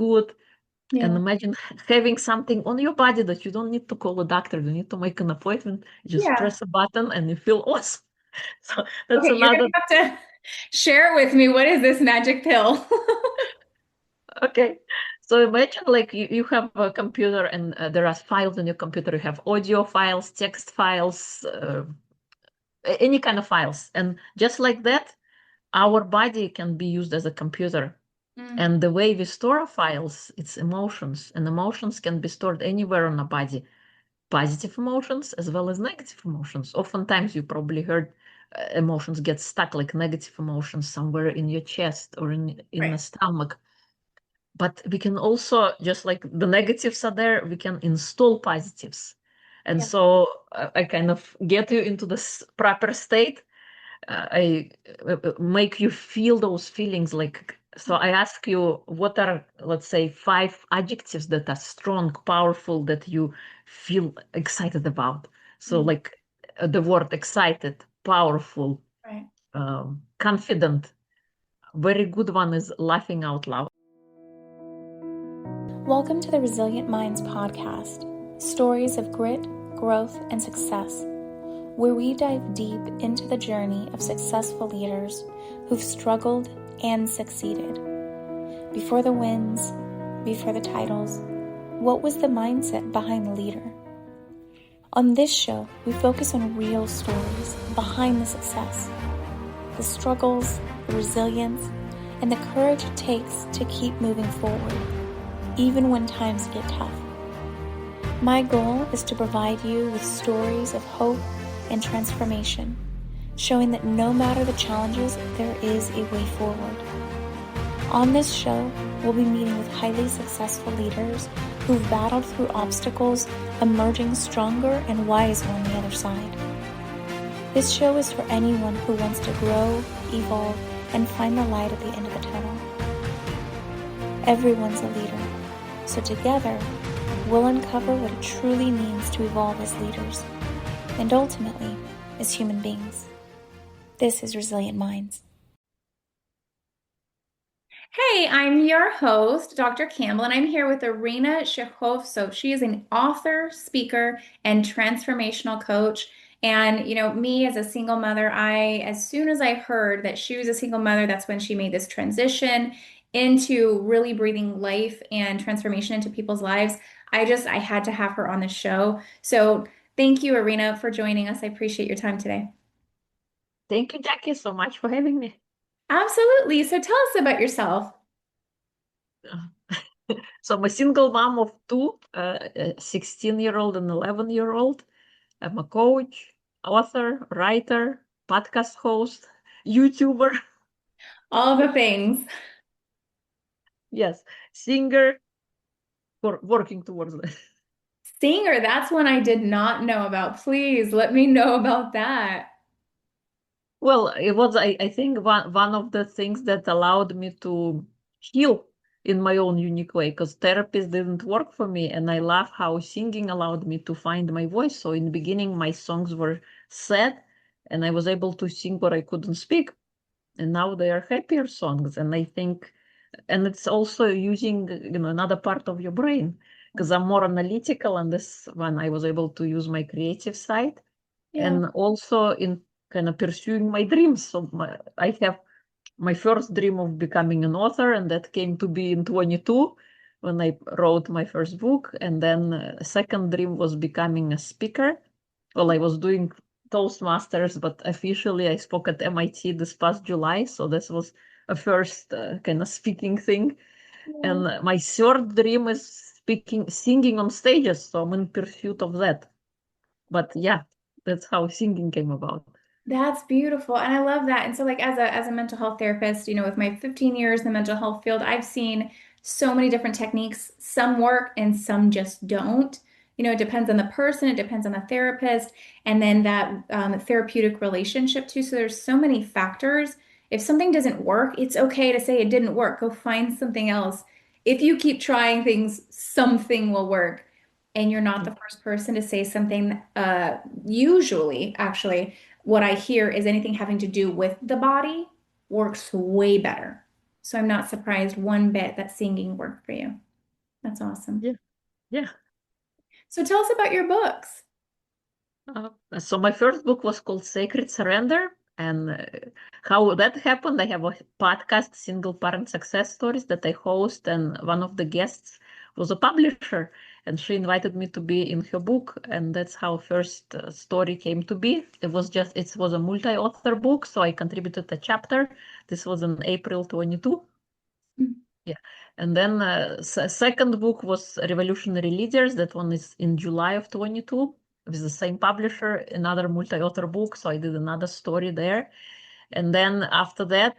good. And Yeah. imagine having something on your body that you don't need to call a doctor, you need to make an appointment. You just Yeah. press a button and you feel awesome. So that's Okay, you're another. gonna have to share it with me. What is this magic pill? Okay. So imagine like you have a computer and there are files in your computer. You have audio files, text files, any kind of files. And just like that, our body can be used as a computer. Mm, And the way we store files, it's emotions. And emotions can be stored anywhere on the body. Positive emotions as well as negative emotions. Oftentimes you probably heard emotions get stuck, like negative emotions somewhere in your chest or in right. the stomach. But we can also, just like the negatives are there, we can install positives. And Yeah. so I kind of get you into this proper state. I make you feel those feelings. Like, so I ask you, what are, let's say, 5 adjectives that are strong, powerful, that you feel excited about? So, Mm, like the word excited, powerful, right. confident. Very good one is laughing out loud. Welcome to the Resilient Minds podcast, stories of grit, growth, and success, where we dive deep into the journey of successful leaders who've struggled and succeeded. Before the wins, before the titles, what was the mindset behind the leader? On this show, we focus on real stories behind the success, the struggles, the resilience, and the courage it takes to keep moving forward, even when times get tough. My goal is to provide you with stories of hope and transformation, showing that no matter the challenges, there is a way forward. On this show, we'll be meeting with highly successful leaders who've battled through obstacles, emerging stronger and wiser on the other side. This show is for anyone who wants to grow, evolve, and find the light at the end of the tunnel. Everyone's a leader, so together, we'll uncover what it truly means to evolve as leaders, and ultimately, as human beings. This is Resilient Minds. Hey, I'm your host, Dr. Campbell, and I'm here with Irina Shehovsov. She is an author, speaker, and transformational coach. And, me as a single mother, as soon as I heard that she was a single mother, that's when she made this transition into really breathing life and transformation into people's lives. I had to have her on the show. So thank you, Irina, for joining us. I appreciate your time today. Thank you, Jackie, so much for having me. Absolutely. So tell us about yourself. So I'm a single mom of 2, a 16-year-old and 11-year-old. I'm a coach, author, writer, podcast host, YouTuber. All the things. Yes, singer, working towards that. Singer, that's one I did not know about. Please let me know about that. Well, it was, I think, one of the things that allowed me to heal in my own unique way, because therapy didn't work for me. And I love how singing allowed me to find my voice. So in the beginning, my songs were sad, and I was able to sing what I couldn't speak. And now they are happier songs. And I think, and it's also using, another part of your brain, because I'm more analytical, and this one I was able to use my creative side, Yeah. and also in kind of pursuing my dreams. So I have my first dream of becoming an author, and that came to be in 22 when I wrote my first book. And then second dream was becoming a speaker. Well, I was doing Toastmasters, but officially I spoke at MIT this past July. So this was a first kind of speaking thing. Yeah. And my third dream is singing on stages. So I'm in pursuit of that. But yeah, that's how singing came about. That's beautiful. And I love that. And so like as a mental health therapist, with my 15 years in the mental health field, I've seen so many different techniques. Some work and some just don't. It depends on the person, it depends on the therapist, and then that therapeutic relationship too. So there's so many factors. If something doesn't work, it's okay to say it didn't work. Go find something else. If you keep trying things, something will work. And you're not the first person to say something, usually, actually what I hear is anything having to do with the body works way better. So I'm not surprised one bit that singing worked for you. That's awesome. Yeah. Yeah. So tell us about your books. So my first book was called Sacred Surrender, and how that happened, I have a podcast, Single Parent Success Stories, that I host, and one of the guests was a publisher, and she invited me to be in her book, and that's how first story came to be. It was a multi-author book, so I contributed a chapter. This was in April 22. Yeah. And then second book was Revolutionary Leaders. That one is in July of 22 with the same publisher, another multi-author book. So I did another story there. And then after that,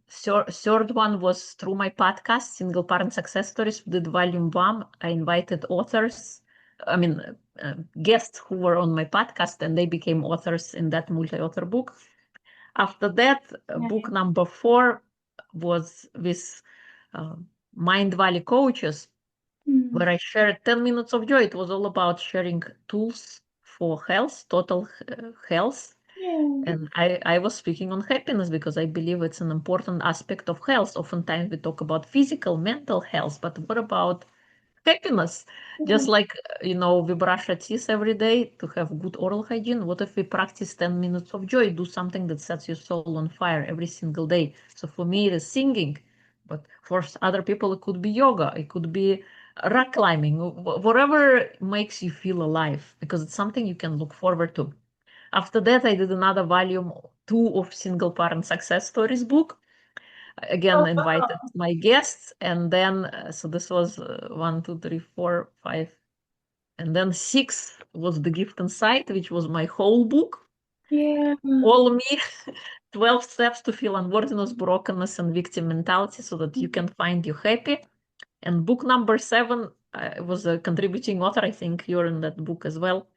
third one was through my podcast, Single Parent Success Stories. We did volume one. I invited authors, I mean, guests who were on my podcast, and they became authors in that multi-author book. After that, book number 4 was with Mind Valley coaches, where I shared 10 minutes of joy. It was all about sharing tools for health, total health. Yeah. And I was speaking on happiness because I believe it's an important aspect of health. Oftentimes we talk about physical, mental health, but what about happiness? Just like, we brush our teeth every day to have good oral hygiene. What if we practice 10 minutes of joy, do something that sets your soul on fire every single day? So for me, it is singing, but for other people, it could be yoga, it could be rock climbing, whatever makes you feel alive, because it's something you can look forward to. After that, I did another volume 2 of Single Parent Success Stories book. Again, invited my guests, and then so this was 1, 2, 3, 4, 5, and then 6 was The Gift Inside, which was my whole book. Yeah. All me, 12 steps to feel unworthiness, brokenness, and victim mentality so that you can find you happy. And book number 7 was a contributing author. I think you're in that book as well.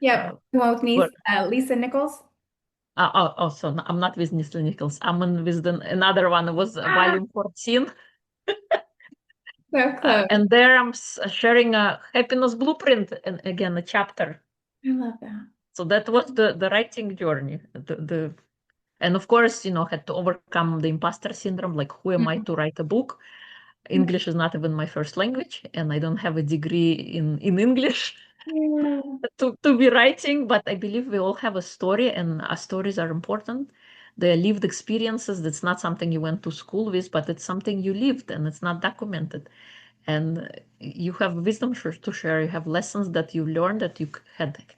Yep. The one with me, But Lisa Nichols. so I'm not with Nisla Nichols. I'm with another one. It was volume 14. So close. And there I'm sharing a happiness blueprint, and again, a chapter. I love that. So that was the writing journey. And of course, had to overcome the imposter syndrome. Like, who am I to write a book? English is not even my first language, and I don't have a degree in English. Yeah. to be writing, but I believe we all have a story, and our stories are important. They're lived experiences. That's not something you went to school with, but it's something you lived, and it's not documented. And you have wisdom to share. You have lessons that you learned that you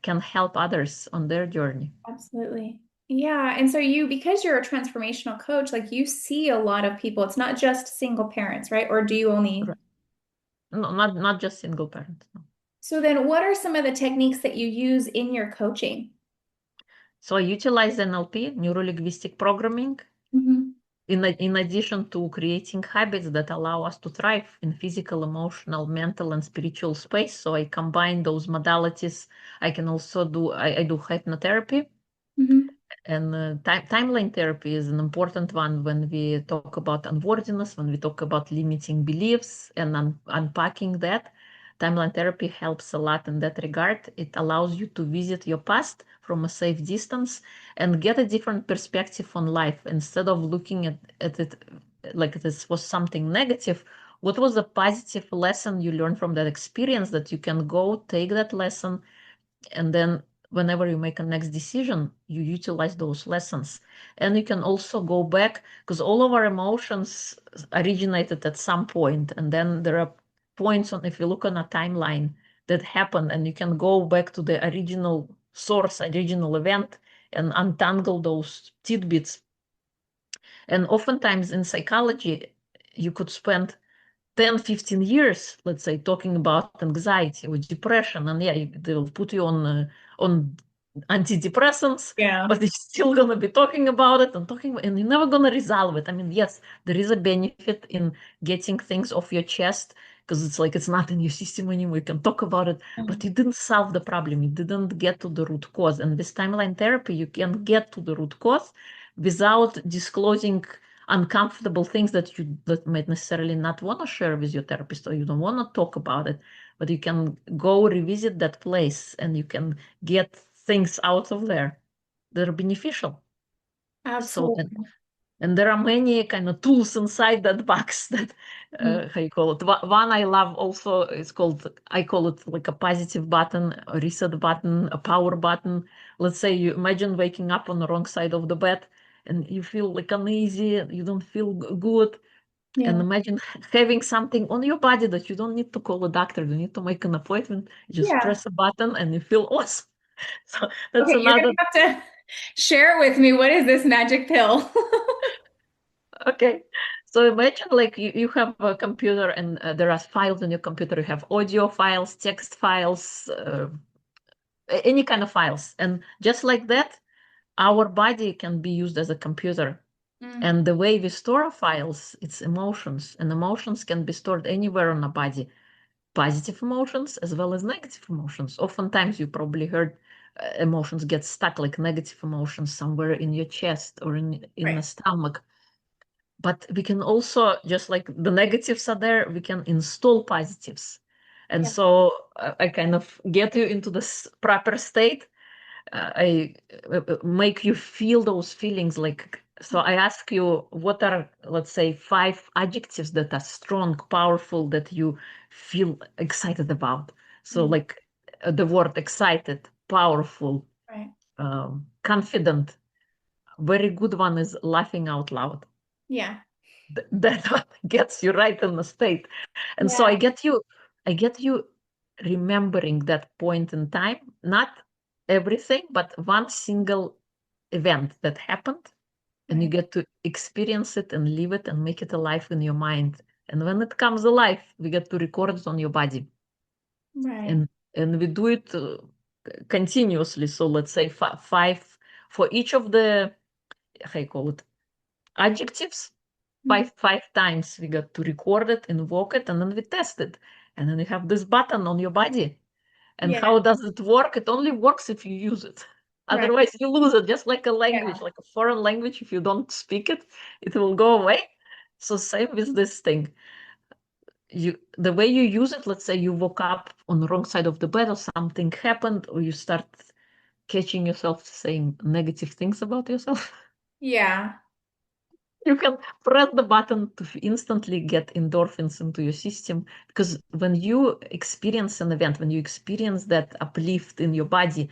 can help others on their journey. Absolutely. Yeah. And so because you're a transformational coach, like you see a lot of people. It's not just single parents, right? Or do you only? No, not just single parents. No. So then what are some of the techniques that you use in your coaching? So I utilize NLP, neuro-linguistic programming, in addition to creating habits that allow us to thrive in physical, emotional, mental, and spiritual space. So I combine those modalities. I can also I do hypnotherapy. And timeline therapy is an important one when we talk about unworthiness, when we talk about limiting beliefs and unpacking that. Timeline therapy helps a lot in that regard. It allows you to visit your past from a safe distance and get a different perspective on life. Instead of looking at it like this was something negative, what was a positive lesson you learned from that experience that you can go take that lesson, and then whenever you make a next decision, you utilize those lessons. And you can also go back, because all of our emotions originated at some point, and then there are points if you look on a timeline that happen, and you can go back to the original source, original event, and untangle those tidbits. And oftentimes in psychology, you could spend 10, 15 years, let's say, talking about anxiety or depression, and they'll put you on antidepressants, but you're still gonna be talking about it and you're never gonna resolve it. I mean, yes, there is a benefit in getting things off your chest, because it's not in your system anymore. You can talk about it, but you didn't solve the problem. You didn't get to the root cause. And with timeline therapy, you can get to the root cause without disclosing uncomfortable things that might necessarily not want to share with your therapist, or you don't want to talk about it, but you can go revisit that place and you can get things out of there that are beneficial. Absolutely. And there are many kind of tools inside that box that, how you call it? One I love also is called, I call it like a positive button, a reset button, a power button. Let's say you imagine waking up on the wrong side of the bed and you feel like uneasy, you don't feel good. And imagine having something on your body that you don't need to call a doctor, you need to make an appointment, you just press a button and you feel awesome. So that's Okay, you're another. gonna have to share it with me. What is this magic pill? Okay. So imagine like you have a computer and there are files on your computer. You have audio files, text files, any kind of files. And just like that, our body can be used as a computer. And the way we store files, it's emotions. And emotions can be stored anywhere on the body. Positive emotions as well as negative emotions. Oftentimes you probably heard emotions get stuck, like negative emotions somewhere in your chest or in the stomach. But we can also, just like the negatives are there, we can install positives. And so I kind of get you into this proper state. I make you feel those feelings. Like, so I ask you, what are, let's say, 5 adjectives that are strong, powerful, that you feel excited about? So like the word excited, powerful, confident. Very good one is laughing out loud. Yeah. That one gets you right in the state. And so I get you remembering that point in time, not everything, but one single event that happened, and you get to experience it and live it and make it alive in your mind. And when it comes alive, we get to record it on your body. Right. And we do it continuously. So let's say 5 for each of the, how you call it, adjectives. Five times we got to record it, invoke it, and then we test it. And then you have this button on your body. And how does it work? It only works if you use it. Otherwise, you lose it, just like a language, like a foreign language. If you don't speak it, it will go away. So same with this thing. The way you use it, let's say you woke up on the wrong side of the bed or something happened, or you start catching yourself saying negative things about yourself. Yeah. You can press the button to instantly get endorphins into your system, because when you experience an event, when you experience that uplift in your body,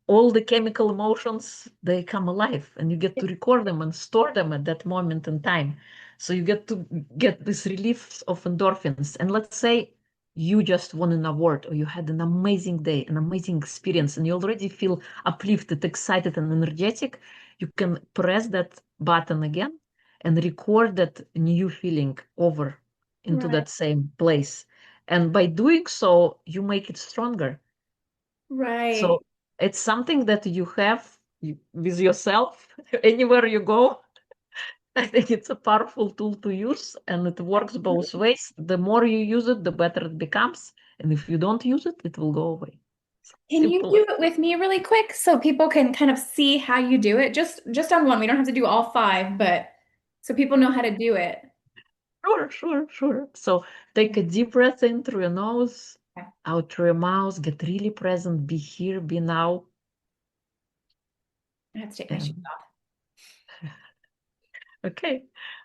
all the chemical emotions, they come alive, and you get to record them and store them at that moment in time. So you get to get this relief of endorphins. And let's say you just won an award, or you had an amazing day, an amazing experience, and you already feel uplifted, excited, and energetic. You can press that button again and record that new feeling over into that same place. And by doing so, you make it stronger. Right. So it's something that you have with yourself anywhere you go. I think it's a powerful tool to use, and it works both ways. The more you use it, the better it becomes. And if you don't use it, it will go away. Can you do it with me really quick so people can kind of see how you do it? Just on one. We don't have to do all 5, but so people know how to do it. Sure. So take a deep breath in through your nose, out through your mouth, get really present, be here, be now. I have to take my shoes off. Okay,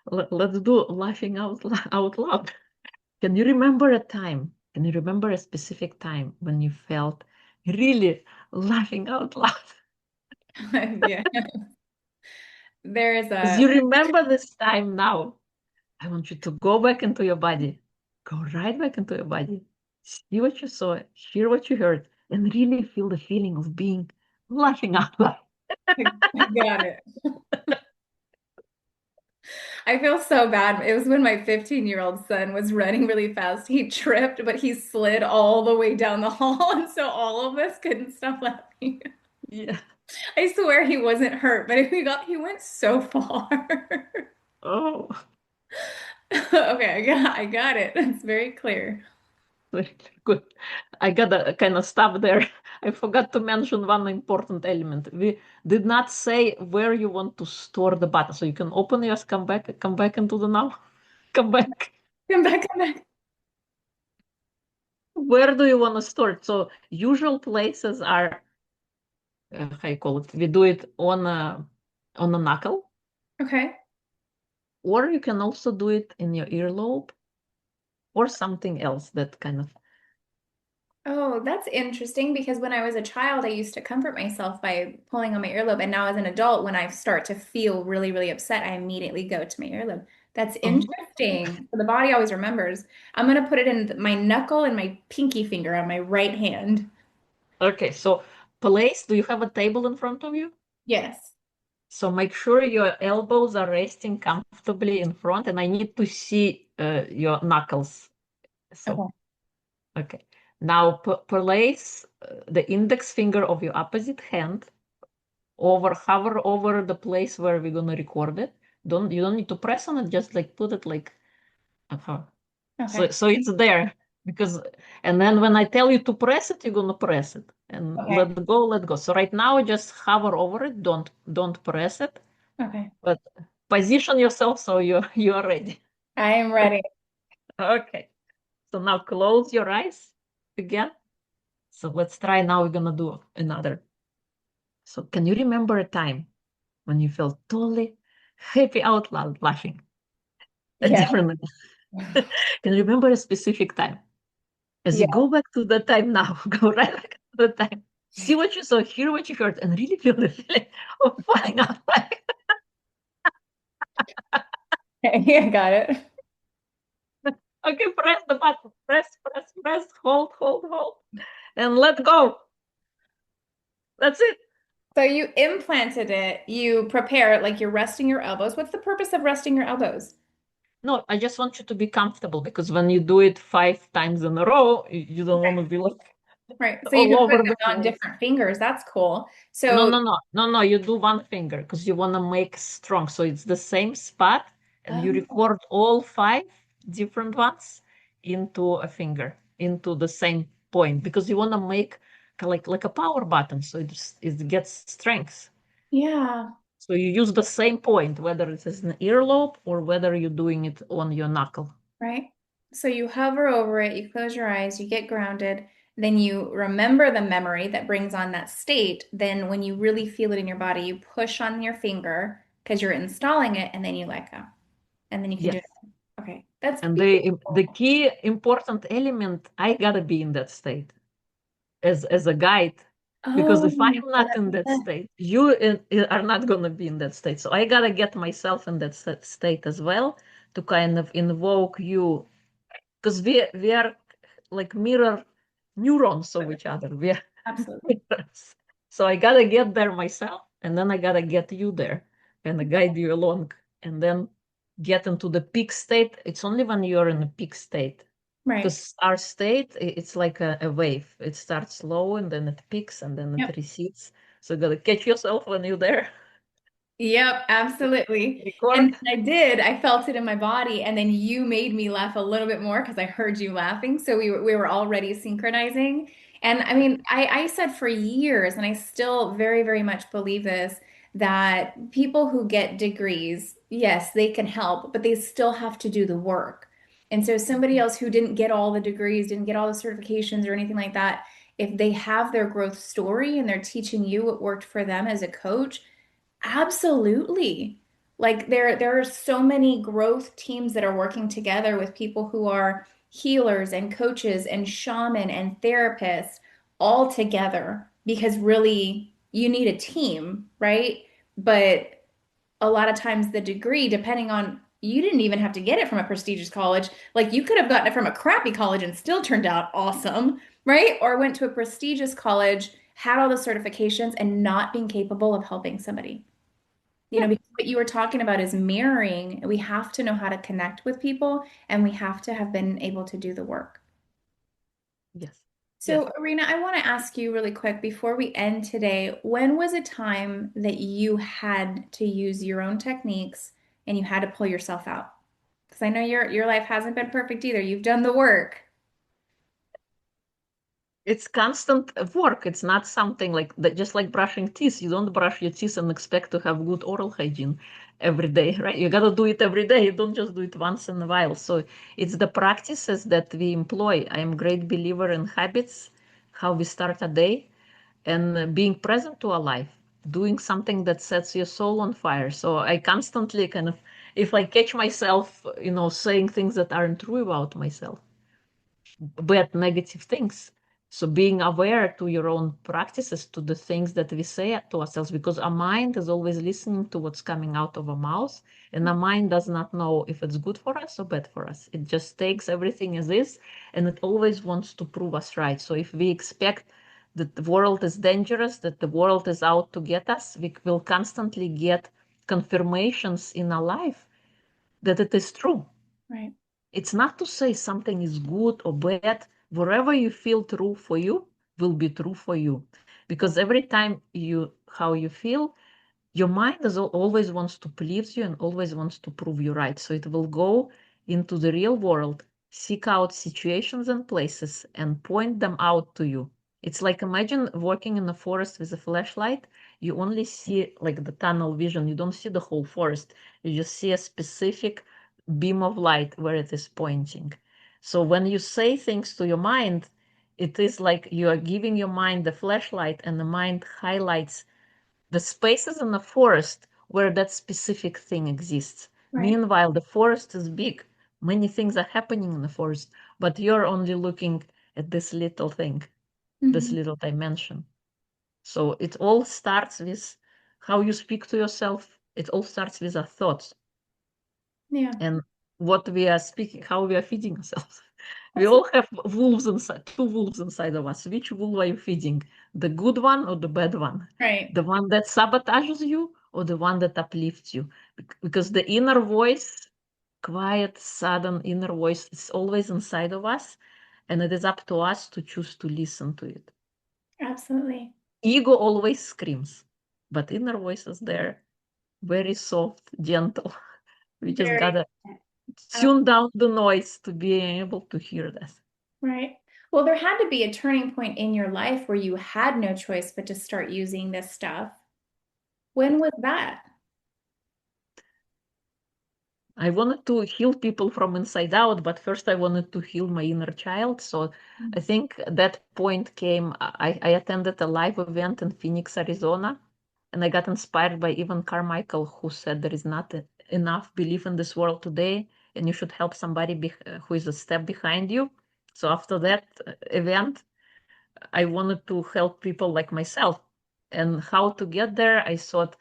let's do laughing out loud. Can you remember a time? Can you remember a specific time when you felt really laughing out loud? Yeah. There is As you remember this time now, I want you to go back into your body. Go right back into your body. See what you saw, hear what you heard, and really feel the feeling of being laughing out loud. I got it. I feel so bad. It was when my 15-year-old son was running really fast. He tripped, but he slid all the way down the hall. And so all of us couldn't stop laughing. Yeah. I swear he wasn't hurt, but he went so far. Oh. Okay, I got it. It's very clear. Very good. I gotta kind of stop there. I forgot to mention one important element. We did not say where you want to store the button. So you can open yours, come back into the now. Come back. Come back. Where do you want to store it? So usual places are, how you call it? We do it on a knuckle. Okay. Or you can also do it in your earlobe or something else that kind of. Oh, that's interesting because when I was a child, I used to comfort myself by pulling on my earlobe. And now, as an adult, when I start to feel really, really upset, I immediately go to my earlobe. That's Oh, interesting. So the body always remembers. I'm going to put it in my knuckle and my pinky finger on my right hand. okay, so place, do you have a table in front of you? Yes. So make sure your elbows are resting comfortably in front, and I need to see your knuckles. So, Okay. okay. Now place the index finger of your opposite hand hover over the place where we're gonna record it. You don't need to press on it, just like put it like Okay. so it's there because and then when I tell you to press it, you're gonna press it and Okay. let go. So right now just hover over it, don't press it, Okay. but position yourself so you are ready. I am ready. Okay. So now close your eyes again. So let's try now. We're gonna do another. So can you remember a time when you felt totally happy out loud laughing? A Yeah. different can you remember a specific time? As you Yeah. go back to the time now, go right back to the time. See what you saw, hear what you heard, and really feel the feeling of falling out. Yeah, got it. Okay, press the button. Press, hold, and let go. That's it. So you implanted it, you prepare it like you're resting your elbows. What's the purpose of resting your elbows? No, I just want you to be comfortable because when you do it 5 times in a row, you don't want to be like Right. So you've all been over putting the them on place. different fingers. That's cool. No, So, no, no, no, no. You do one finger because you want to make strong. So it's the same spot, and you oh, record all 5 different ones into a finger, into the same point, because you want to make like a power button, so it gets strength. yeah, So you use the same point, whether it is an earlobe or whether you're doing it on your knuckle. right. So you hover over it, you close your eyes, you get grounded, then you remember the memory that brings on that state. Then when you really feel it in your body, you push on your finger because you're installing it, and then you let go. And then you can do Yes. it. Okay. That's And the beautiful. key important element, I gotta be in that state as a guide, because if Oh, I'm not in that state, you are not gonna be in that state. So I gotta get myself in that state as well to kind of invoke you, because we are like mirror neurons of each other. We are absolutely. mirrors. So I gotta get there myself, and then I gotta get you there and guide you along, and then get into the peak state. It's only when you're in the peak state, Right. because our state, it's like a wave. It starts slow and then it peaks and then it Yep. recedes. So you gotta catch yourself when you're there. Yep, absolutely. And Record. I did. I felt it in my body, and then you made me laugh a little bit more because I heard you laughing. So we were already synchronizing. And I mean, I said for years, and I still very, very much believe this, that people who get degrees, yes, they can help, but they still have to do the work. And so somebody else who didn't get all the degrees, didn't get all the certifications or anything like that, if they have their growth story and they're teaching you what worked for them as a coach, absolutely. Like there are so many growth teams that are working together with people who are healers and coaches and shaman and therapists all together because really you need a team, right? But a lot of times the degree, depending on you didn't even have to get it from a prestigious college. Like you could have gotten it from a crappy college and still turned out awesome, right? Or went to a prestigious college, had all the certifications and not being capable of helping somebody. Yeah. Because what you were talking about is mirroring. We have to know how to connect with people and we have to have been able to do the work. Yes. Yes. So, Irina, I want to ask you really quick before we end today, when was a time that you had to use your own techniques and you had to pull yourself out? Because I know your life hasn't been perfect either. You've done the work. It's constant work. It's not something like that, just like brushing teeth. You don't brush your teeth and expect to have good oral hygiene every day, right? You got to do it every day. You don't just do it once in a while. So it's the practices that we employ. I am a great believer in habits, how we start a day, and being present to our life, doing something that sets your soul on fire. So I constantly kind of if I catch myself, saying things that aren't true about myself, bad negative things. So being aware to your own practices, to the things that we say to ourselves, because our mind is always listening to what's coming out of our mouth, and our mind does not know if it's good for us or bad for us. It just takes everything as is, and it always wants to prove us right. So if we expect that the world is dangerous, that the world is out to get us, we will constantly get confirmations in our life that it is true. Right. It's not to say something is good or bad. Wherever you feel true for you will be true for you. Because every time how you feel, your mind always wants to please you and always wants to prove you right. So it will go into the real world, seek out situations and places and point them out to you. It's like, imagine walking in the forest with a flashlight. You only see like the tunnel vision. You don't see the whole forest. You just see a specific beam of light where it is pointing. So when you say things to your mind, it is like you are giving your mind the flashlight, and the mind highlights the spaces in the forest where that specific thing exists. Right. Meanwhile, the forest is big. Many things are happening in the forest, but you're only looking at this little thing, this little dimension. So it all starts with how you speak to yourself. It all starts with our thoughts. Yeah. And what we are speaking, how we are feeding ourselves. We all have wolves inside, two wolves inside of us. Which wolf are you feeding? The good one or the bad one? Right. The one that sabotages you or the one that uplifts you? Because the inner voice, quiet, sudden inner voice, is always inside of us, and it is up to us to choose to listen to it. Absolutely. Ego always screams, but inner voice is there, very soft, gentle. We just Very. gotta tune down the noise to be able to hear that. Right. Well, there had to be a turning point in your life where you had no choice but to start using this stuff. When was that? I wanted to heal people from inside out, but first I wanted to heal my inner child. So I think that point came. I attended a live event in Phoenix, Arizona, and I got inspired by Evan Carmichael, who said there is not enough belief in this world today, and you should help somebody who is a step behind you. So after that event, I wanted to help people like myself. And how to get there, I thought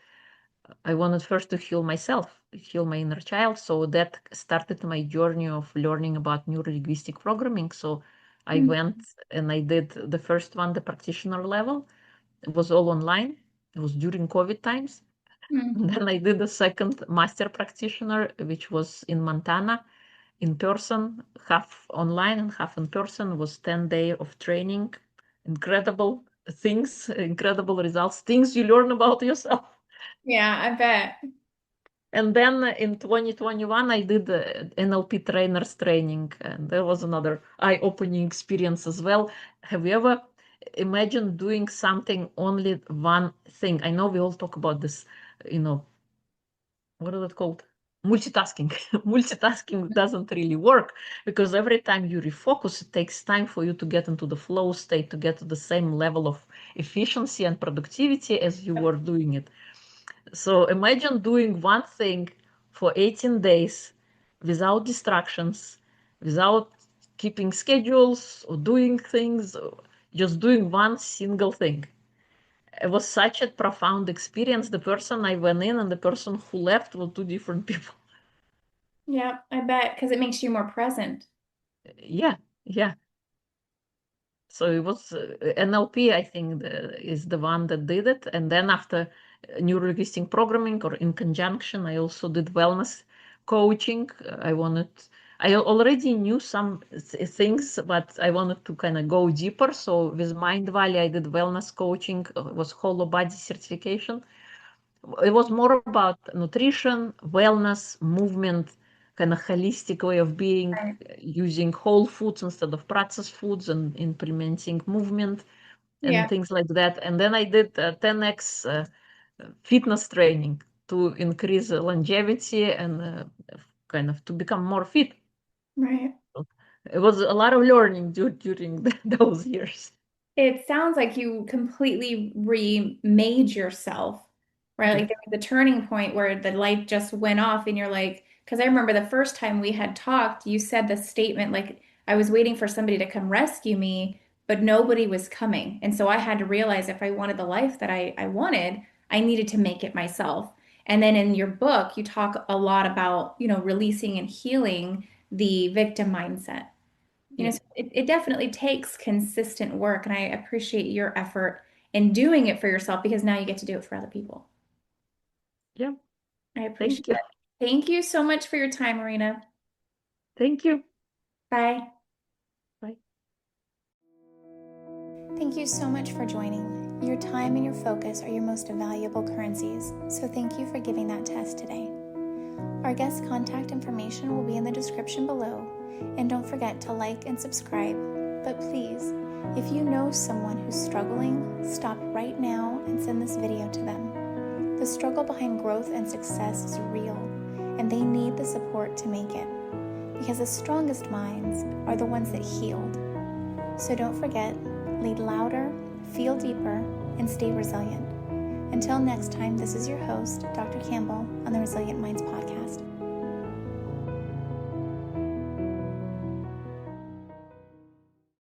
I wanted first to heal myself, heal my inner child. So that started my journey of learning about neuro-linguistic programming. So I went and I did the first one, the practitioner level. It was all online. It was during COVID times. And then I did the second master practitioner, which was in Montana, in person, half online and half in person. It was 10 days of training, incredible things, incredible results, things you learn about yourself. Yeah, I bet. And then in 2021, I did the NLP trainers training, and that was another eye-opening experience as well. Have you ever imagined doing something, only one thing? I know we all talk about this, what is it called? Multitasking. Multitasking doesn't really work because every time you refocus, it takes time for you to get into the flow state, to get to the same level of efficiency and productivity as you were doing it. So imagine doing one thing for 18 days without distractions, without keeping schedules or doing things, or just doing one single thing. It was such a profound experience. The person I went in and the person who left were two different people. Yeah, I bet, because it makes you more present. Yeah, yeah. So it was NLP, I think, is the one that did it. And then after neuro-linguistic programming, or in conjunction, I also did wellness coaching. I already knew some things, but I wanted to kind of go deeper. So with Mind Valley, I did wellness coaching, was whole body certification. It was more about nutrition, wellness, movement, kind of holistic way of being, Right. using whole foods instead of processed foods, and implementing movement and things like that. And then I did 10x fitness training to increase longevity and kind of to become more fit. Right. It was a lot of learning during those years. It sounds like you completely remade yourself right? Yeah. Like there was the turning point where the light just went off and you're like, because I remember the first time we had talked, you said the statement like, I was waiting for somebody to come rescue me, but nobody was coming. And so I had to realize if I wanted the life that I wanted, I needed to make it myself. And then in your book, you talk a lot about, releasing and healing the victim mindset. Yeah. So it definitely takes consistent work. And I appreciate your effort in doing it for yourself because now you get to do it for other people. Yeah. I Thank appreciate you. it. Thank you so much for your time, Irina. Thank you. Bye. Bye. Thank you so much for joining. Your time and your focus are your most valuable currencies, so thank you for giving that to us today. Our guest contact information will be in the description below, and don't forget to like and subscribe. But please, if you know someone who's struggling, stop right now and send this video to them. The struggle behind growth and success is real, and they need the support to make it, because the strongest minds are the ones that healed. So don't forget, lead louder, feel deeper, and stay resilient. Until next time, this is your host, Dr. Campbell, on the Resilient Minds Podcast.